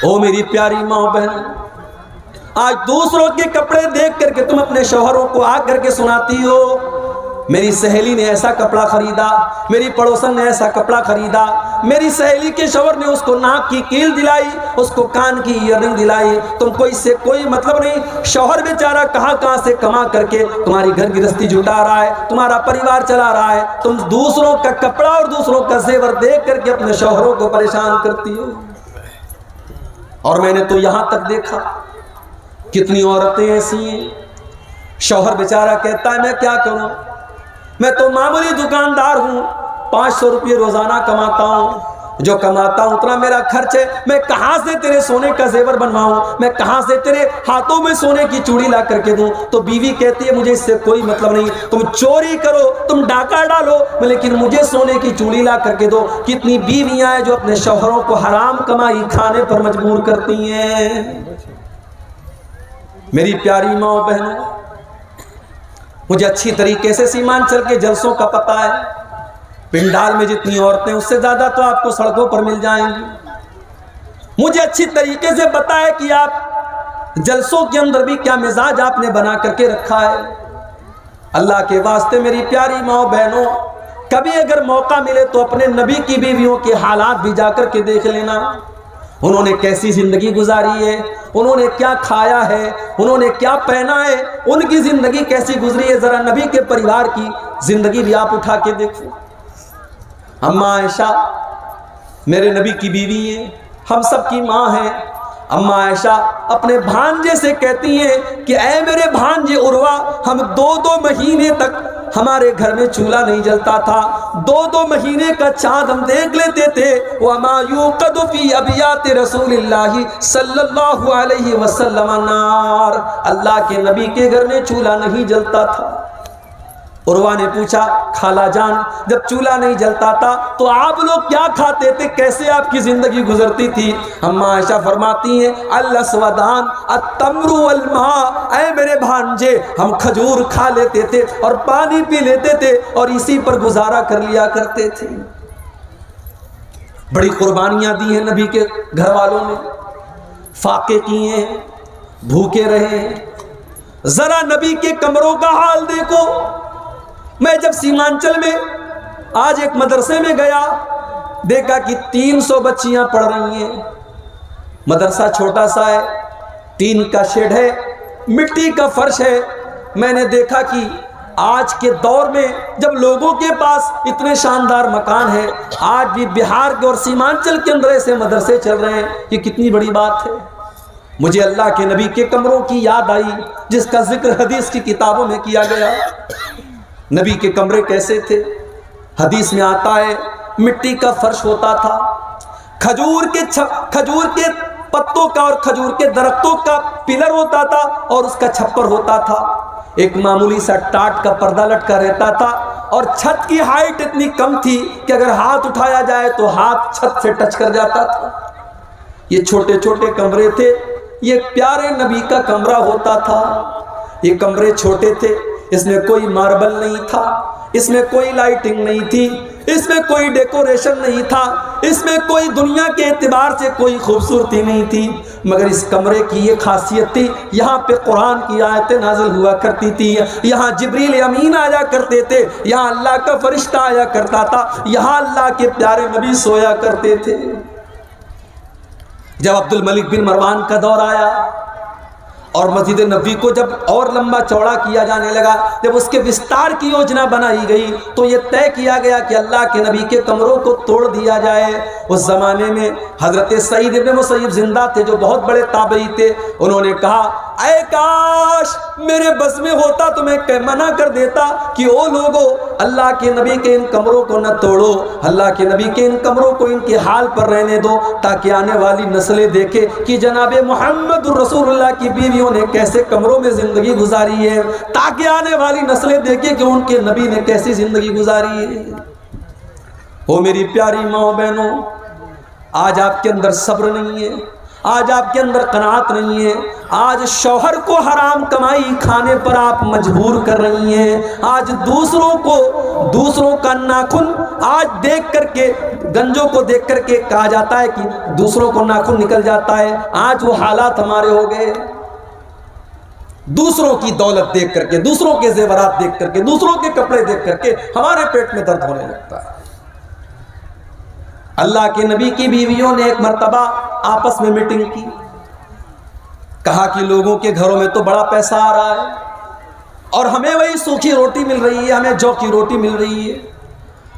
او میری پیاری ماں بہن، آج دوسروں کے کپڑے دیکھ کر کے تم اپنے شوہروں کو آ کر کے سناتی ہو میری سہیلی نے ایسا کپڑا خریدا، میری پڑوسن نے ایسا کپڑا خریدا، میری سہیلی کے شوہر نے اس کو ناک کی کیل دلائی، اس کو کان کی ایئرنگ دلائی۔ تم کو اس سے کوئی مطلب نہیں، شوہر بیچارہ کہاں سے کما کر کے تمہاری گھر گرہستی جھٹا رہا ہے، تمہارا پریوار چلا رہا ہے، تم دوسروں کا کپڑا اور دوسروں کا زیور دیکھ کر کے اپنے شوہروں کو پریشان کرتی ہو۔ اور میں نے تو یہاں تک دیکھا کتنی عورتیں ایسی ہیں، شوہر بیچارہ کہتا ہے میں کیا کروں، میں تو معمولی دکاندار ہوں، 500 روپے روزانہ کماتا ہوں، جو کماتا ہوں اتنا میرا خرچ ہے، میں کہاں سے تیرے سونے کا زیور بنواؤں، میں کہاں سے تیرے ہاتھوں میں سونے کی چوڑی لا کر کے دوں۔ تو بیوی کہتی ہے مجھے اس سے کوئی مطلب نہیں، تم چوری کرو، تم ڈاکہ ڈالو، لیکن مجھے سونے کی چوڑی لا کر کے دو۔ کتنی بیویاں ہیں جو اپنے شوہروں کو حرام کمائی کھانے پر مجبور کرتی ہیں۔ میری پیاری ماں و بہنوں، مجھے اچھی طریقے سے سیمانچل کے جلسوں کا پتہ ہے، پنڈال میں جتنی عورتیں اس سے زیادہ تو آپ کو سڑکوں پر مل جائیں گی۔ مجھے اچھی طریقے سے پتہ ہے کہ آپ جلسوں کے اندر بھی کیا مزاج آپ نے بنا کر کے رکھا ہے۔ اللہ کے واسطے میری پیاری ماں و بہنوں، کبھی اگر موقع ملے تو اپنے نبی کی بیویوں کے حالات بھی جا کر کے دیکھ لینا، انہوں نے کیسی زندگی گزاری ہے، انہوں نے کیا کھایا ہے، انہوں نے کیا پہنا ہے، ان کی زندگی کیسی گزری ہے۔ ذرا نبی کے پریوار کی زندگی بھی آپ اٹھا کے دیکھو۔ اماں عائشہ میرے نبی کی بیوی ہیں، ہم سب کی ماں ہیں۔ اماں عائشہ اپنے بھانجے سے کہتی ہیں کہ اے میرے بھانجے عروہ، ہم 2 مہینے تک ہمارے گھر میں چولہا نہیں جلتا تھا، 2 مہینے کا چاند ہم دیکھ لیتے تھے۔ وَمَا يُوقَدُ فِي أَبْيَاتِ رَسُولِ اللَّهِ صلی اللہ علیہ وسلم نار، اللہ کے نبی کے گھر میں چولہا نہیں جلتا تھا۔ عروہ نے پوچھا خالہ جان، جب چولہا نہیں جلتا تھا تو آپ لوگ کیا کھاتے تھے، کیسے آپ کی زندگی گزرتی تھی؟ اماں عائشہ فرماتی ہیں الاسودان التمر والماء، اے میرے بھانجے ہم کھجور کھا لیتے تھے اور پانی پی لیتے تھے اور اسی پر گزارا کر لیا کرتے تھے۔ بڑی قربانیاں دی ہیں نبی کے گھر والوں نے، فاقے کیے ہیں، بھوکے رہے ہیں۔ ذرا نبی کے کمروں کا حال دیکھو۔ میں جب سیمانچل میں آج ایک مدرسے میں گیا، دیکھا کہ 300 بچیاں پڑھ رہی ہیں، مدرسہ چھوٹا سا ہے، ٹین کا شیڈ ہے، مٹی کا فرش ہے۔ میں نے دیکھا کہ آج کے دور میں جب لوگوں کے پاس اتنے شاندار مکان ہے، آج بھی بہار کے اور سیمانچل کے اندر ایسے مدرسے چل رہے ہیں، یہ کتنی بڑی بات ہے۔ مجھے اللہ کے نبی کے کمروں کی یاد آئی جس کا ذکر حدیث کی کتابوں میں کیا گیا۔ نبی کے کمرے کیسے تھے؟ حدیث میں آتا ہے مٹی کا فرش ہوتا تھا، کھجور کے پتوں کا اور کھجور کے درختوں کا پلر ہوتا تھا اور اس کا چھپر ہوتا تھا، ایک معمولی سا ٹاٹ کا پردہ لٹکا رہتا تھا اور چھت کی ہائٹ اتنی کم تھی کہ اگر ہاتھ اٹھایا جائے تو ہاتھ چھت سے ٹچ کر جاتا تھا۔ یہ چھوٹے چھوٹے کمرے تھے، یہ پیارے نبی کا کمرہ ہوتا تھا۔ یہ کمرے چھوٹے تھے، اس میں کوئی ماربل نہیں تھا، اس میں کوئی لائٹنگ نہیں تھی، اس میں کوئی ڈیکوریشن نہیں تھا، اس میں کوئی دنیا کے اعتبار سے کوئی خوبصورتی نہیں تھی، مگر اس کمرے کی یہ خاصیت تھی، یہاں پہ قرآن کی آیتیں نازل ہوا کرتی تھی، یہاں جبریل امین آیا کرتے تھے، یہاں اللہ کا فرشتہ آیا کرتا تھا، یہاں اللہ کے پیارے نبی سویا کرتے تھے۔ جب عبد الملک بن مروان کا دور آیا اور مسجد نبوی کو جب اور لمبا چوڑا کیا جانے لگا، جب اس کے وستار کی یوجنا بنائی گئی تو یہ طے کیا گیا کہ اللہ کے نبی کے کمروں کو توڑ دیا جائے۔ اس زمانے میں حضرت سعید ابن مسیب زندہ تھے جو بہت بڑے تابعی تھے، انہوں نے کہا اے کاش میرے بس میں ہوتا تو میں منع کر دیتا کہ او لوگو اللہ کے نبی کے ان کمروں کو نہ توڑو، اللہ کے نبی کے ان کمروں کو ان کے حال پر رہنے دو، تاکہ آنے والی نسلیں دیکھے کہ جناب محمد رسول اللہ کی بیویوں نے کیسے کمروں میں زندگی گزاری ہے، تاکہ آنے والی نسلیں دیکھیں کہ ان کے نبی نے کیسی زندگی گزاری ہے۔ او میری پیاری ماں بہنوں، آج آپ کے اندر صبر نہیں ہے، آج آپ کے اندر قناعت نہیں ہے، آج شوہر کو حرام کمائی کھانے پر آپ مجبور کر رہی ہیں، آج دوسروں کا ناخن آج دیکھ کر کے، گنجوں کو دیکھ کر کے کہا جاتا ہے کہ دوسروں کو ناخن نکل جاتا ہے، آج وہ حالات ہمارے ہو گئے۔ دوسروں کی دولت دیکھ کر کے، دوسروں کے زیورات دیکھ کر کے، دوسروں کے کپڑے دیکھ کر کے ہمارے پیٹ میں درد ہونے لگتا ہے۔ اللہ کے نبی کی بیویوں نے ایک مرتبہ آپس میں میٹنگ کی، کہا کہ لوگوں کے گھروں میں تو بڑا پیسہ آ رہا ہے اور ہمیں وہی سوکھی روٹی مل رہی ہے، ہمیں جو کی روٹی مل رہی ہے،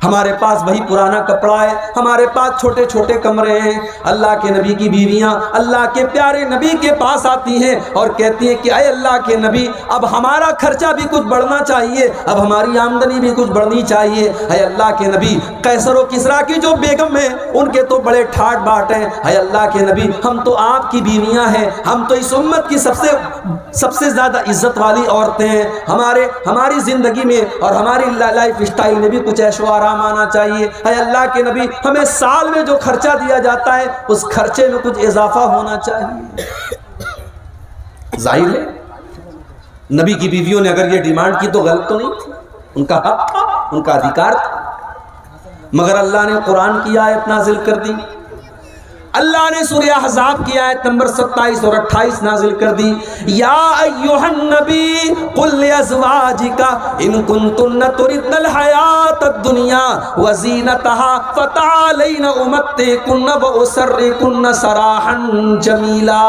ہمارے پاس وہی پرانا کپڑا ہے، ہمارے پاس چھوٹے چھوٹے کمرے ہیں۔ اللہ کے نبی کی بیویاں اللہ کے پیارے نبی کے پاس آتی ہیں اور کہتی ہیں کہ اے اللہ کے نبی، اب ہمارا خرچہ بھی کچھ بڑھنا چاہیے، اب ہماری آمدنی بھی کچھ بڑھنی چاہیے۔ اے اللہ کے نبی، قیصر و کسریٰ کی جو بیگم ہیں ان کے تو بڑے ٹھاٹ باٹ ہیں، اے اللہ کے نبی ہم تو آپ کی بیویاں ہیں، ہم تو اس امت کی سب سے زیادہ عزت والی عورتیں ہیں، ہماری زندگی میں اور ہماری لائف اسٹائل میں بھی کچھ عیش و آرام آنا چاہیے۔ اے اللہ کے نبی ہمیں سال میں جو خرچہ دیا جاتا ہے اس خرچے میں کچھ اضافہ ہونا چاہیے۔ ظاہر ہے نبی کی بیویوں نے اگر یہ ڈیمانڈ کی تو غلط تو نہیں تھی، ان کا حق تھا، ان کا ادھیکار تھا، مگر اللہ نے قرآن کی آیت نازل کر دی۔ اللہ نے سورہ احزاب کی آیت نمبر 27 اور 28 نازل کر دی، یا ایھا النبی قل لازواجک ان کنتن تردن الحیات الدنیا وزینتها فتعالین امتعکن واسرحکن سراحا جمیلا۔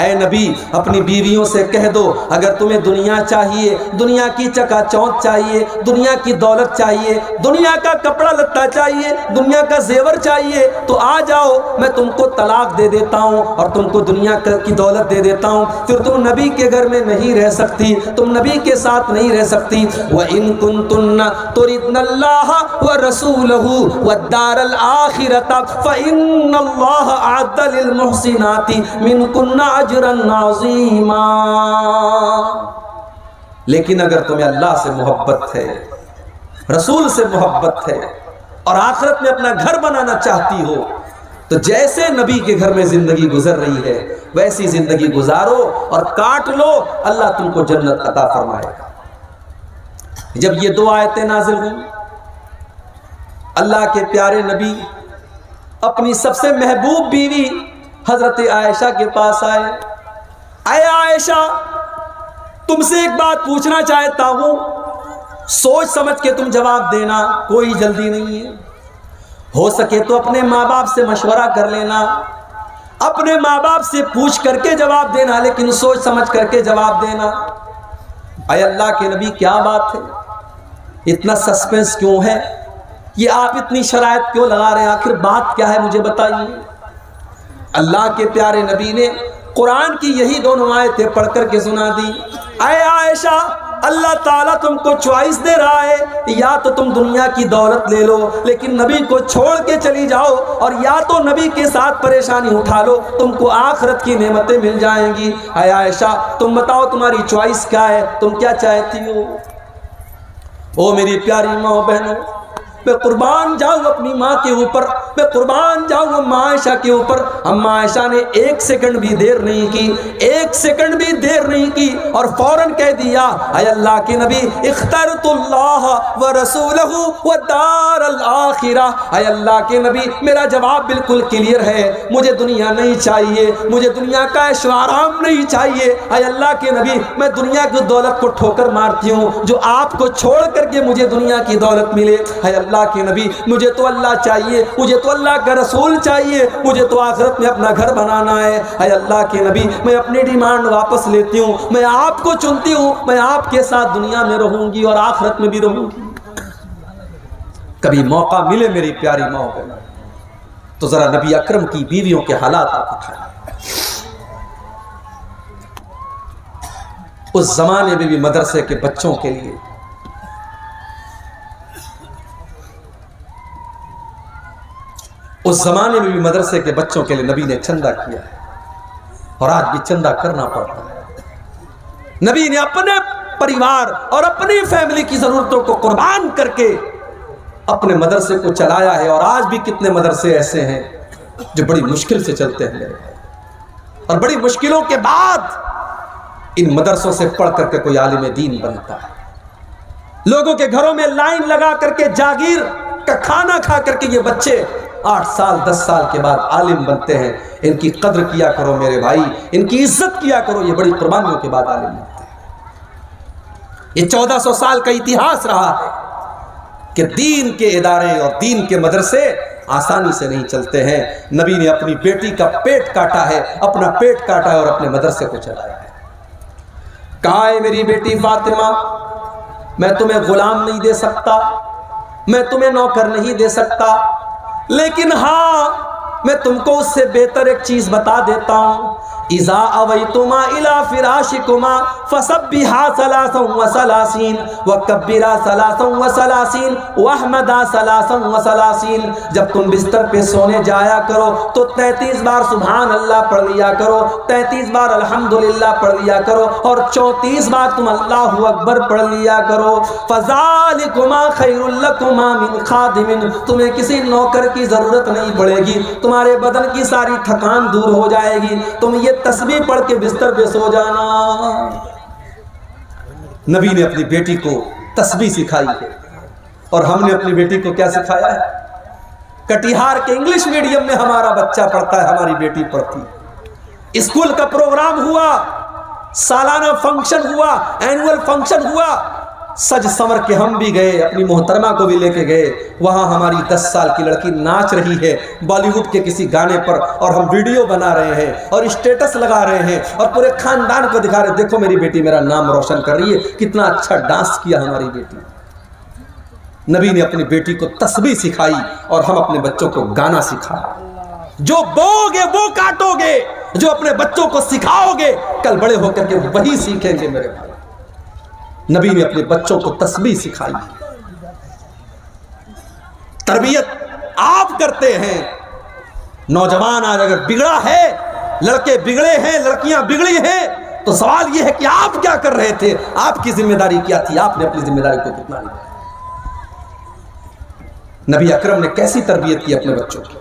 اے نبی اپنی بیویوں سے کہہ دو اگر تمہیں دنیا چاہیے، دنیا کی چکا چوند چاہیے، دنیا کی دولت چاہیے، دنیا کا کپڑا لتا چاہیے، دنیا کا زیور چاہیے تو آ جاؤ، میں تم کو طلاق دے دیتا ہوں اور تم کو دنیا کی دولت دے دیتا ہوں، پھر تم نبی کے گھر میں نہیں رہ سکتی، تم نبی کے ساتھ نہیں رہ سکتی۔ وَإِن كُنتُنَّ تُرِدْنَ اللَّهَ وَرَسُولَهُ وَالدَّارَ الْآخِرَةَ فَإِنَّ اللَّهَ أَعَدَّ لِلْمُحْسِنَاتِ مِنكُنَّ أَجْرًا عَظِيمًا۔ لیکن اگر تمہیں اللہ سے محبت ہے، رسول سے محبت ہے اور آخرت میں اپنا گھر بنانا چاہتی ہو تو جیسے نبی کے گھر میں زندگی گزر رہی ہے ویسی زندگی گزارو اور کاٹ لو، اللہ تم کو جنت عطا فرمائے گا۔ جب یہ دو آیتیں نازل ہوئی، اللہ کے پیارے نبی اپنی سب سے محبوب بیوی حضرت عائشہ کے پاس آئے، اے عائشہ تم سے ایک بات پوچھنا چاہتا ہوں، سوچ سمجھ کے تم جواب دینا، کوئی جلدی نہیں ہے، ہو سکے تو اپنے ماں باپ سے مشورہ کر لینا، اپنے ماں باپ سے پوچھ کر کے جواب دینا، لیکن سوچ سمجھ کر کے جواب دینا۔ اے اللہ کے نبی کیا بات ہے، اتنا سسپینس کیوں ہے، یہ آپ اتنی شرائط کیوں لگا رہے ہیں، آخر بات کیا ہے مجھے بتائیے۔ اللہ کے پیارے نبی نے قرآن کی یہی دونوں آیتیں پڑھ کر کے سنا دی، اے عائشہ اللہ تعالیٰ تم کو چوائس دے رہا ہے، یا تو تم دنیا کی دولت لے لو لیکن نبی کو چھوڑ کے چلی جاؤ، اور یا تو نبی کے ساتھ پریشانی اٹھا لو، تم کو آخرت کی نعمتیں مل جائیں گی۔ اے عائشہ تم بتاؤ تمہاری چوائس کیا ہے، تم کیا چاہتی ہو؟ او میری پیاری ماں بہنوں، میں قربان جاؤں اپنی ماں کے اوپر، میں قربان جاؤں اماں عائشہ کے اوپر۔ اماں عائشہ نے ایک سیکنڈ بھی دیر نہیں کی، ایک سیکنڈ بھی دیر نہیں کی اور فوراً کہہ دیا، اے اللہ کے نبی اخترت اللہ ورسولہ والدار الآخرہ۔ اے اللہ کے نبی میرا جواب بالکل کلیئر ہے، مجھے دنیا نہیں چاہیے، مجھے دنیا کا عیش و آرام نہیں چاہیے۔ اے اللہ کے نبی میں دنیا کی دولت کو ٹھوکر مارتی ہوں جو آپ کو چھوڑ کر کے مجھے دنیا کی دولت ملے۔ اے اللہ کے نبی مجھے تو اللہ چاہیے، مجھے تو اللہ کا رسول چاہیے، مجھے تو آخرت میں اپنا گھر بنانا ہے۔ اے اللہ کے نبی میں اپنی ڈیمانڈ واپس لیتی ہوں، میں آپ کو چنتی ہوں، میں آپ کے ساتھ دنیا میں رہوں گی اور آخرت میں بھی رہوں گی۔ کبھی موقع ملے میری پیاری ماں کو تو ذرا نبی اکرم کی بیویوں کے حالات آپ اٹھائیں۔ اس زمانے میں بھی مدرسے کے بچوں کے لیے اس زمانے میں بھی مدرسے کے بچوں کے لیے نبی نے چندہ کیا ہے اور آج بھی چندہ کرنا پڑتا ہے۔ نبی نے اپنے پریوار اور اپنی فیملی کی ضرورتوں کو قربان کر کے اپنے مدرسے کو چلایا ہے، اور آج بھی کتنے مدرسے ایسے ہیں جو بڑی مشکل سے چلتے ہیں۔ اور بڑی مشکلوں کے بعد ان مدرسوں سے پڑھ کر کے کوئی عالم دین بنتا ہے. لوگوں کے گھروں میں لائن لگا کر کے جاگیر کا کھانا کھا کر کے یہ بچے 8 سال 10 سال کے بعد عالم بنتے ہیں. ان کی قدر کیا کرو میرے بھائی، ان کی عزت کیا کرو، یہ بڑی قربانیوں کے بعد عالم بنتے ہیں. یہ 1400 سال کا اتہاس رہا ہے کہ دین کے ادارے اور دین کے مدرسے آسانی سے نہیں چلتے ہیں. نبی نے اپنی بیٹی کا پیٹ کاٹا ہے، اپنا پیٹ کاٹا ہے اور اپنے مدرسے کو چلایا ہے. کہا ہے میری بیٹی فاطمہ، میں تمہیں غلام نہیں دے سکتا، میں تمہیں نوکر نہیں دے سکتا، لیکن ہاں میں تم کو اس سے بہتر ایک چیز بتا دیتا ہوں. اذا اویتما الى فراشکما فسبحا 33 وکبرا 33 واحمدا 33. جب تم بستر پہ سونے جایا کرو تو 33 بار سبحان اللہ پڑھ لیا کرو، 33 بار الحمدللہ پڑھ لیا کرو، اور 34 بار تم اللہ اکبر پڑھ لیا کرو. فذالکما خیر لکما من خادم، تمہیں کسی نوکر کی ضرورت نہیں پڑے گی، تمہارے بدن کی ساری تھکان دور ہو جائے گی، تم یہ تسبیح پڑھ کے بستر پہ سو جانا. نبی نے اپنی بیٹی کو تسبیح سکھائی ہے، اور ہم نے اپنی بیٹی کو کیا سکھایا ہے؟ کٹیہار کے انگلش میڈیم میں ہمارا بچہ پڑھتا ہے، ہماری بیٹی پڑھتی ہے. اسکول کا پروگرام ہوا، سالانہ فنکشن ہوا، اینول فنکشن ہوا، سج سمر کے ہم بھی گئے، اپنی محترمہ کو بھی لے کے گئے. وہاں ہماری 10 سال کی لڑکی ناچ رہی ہے بالی ووڈ کے کسی گانے پر، اور ہم ویڈیو بنا رہے ہیں اور اسٹیٹس لگا رہے ہیں اور پورے خاندان کو دکھا رہے ہیں، دیکھو میری بیٹی میرا نام روشن کر رہی ہے، کتنا اچھا ڈانس کیا ہماری بیٹی. نبی نے اپنی بیٹی کو تسبیح سکھائی اور ہم اپنے بچوں کو گانا سکھایا. جو بو گے وہ کاٹو گے، جو اپنے بچوں کو سکھاؤ گے کل بڑے ہو کر کے وہی سیکھیں گے میرے بھائی. نبی نے اپنے بچوں کو تسبیح سکھائی. تربیت آپ کرتے ہیں. نوجوان آج اگر بگڑا ہے، لڑکے بگڑے ہیں، لڑکیاں بگڑی ہیں، تو سوال یہ ہے کہ آپ کیا کر رہے تھے؟ آپ کی ذمہ داری کیا تھی؟ آپ نے اپنی ذمہ داری کو کتنا لیا؟ نبی اکرم نے کیسی تربیت کی اپنے بچوں کی؟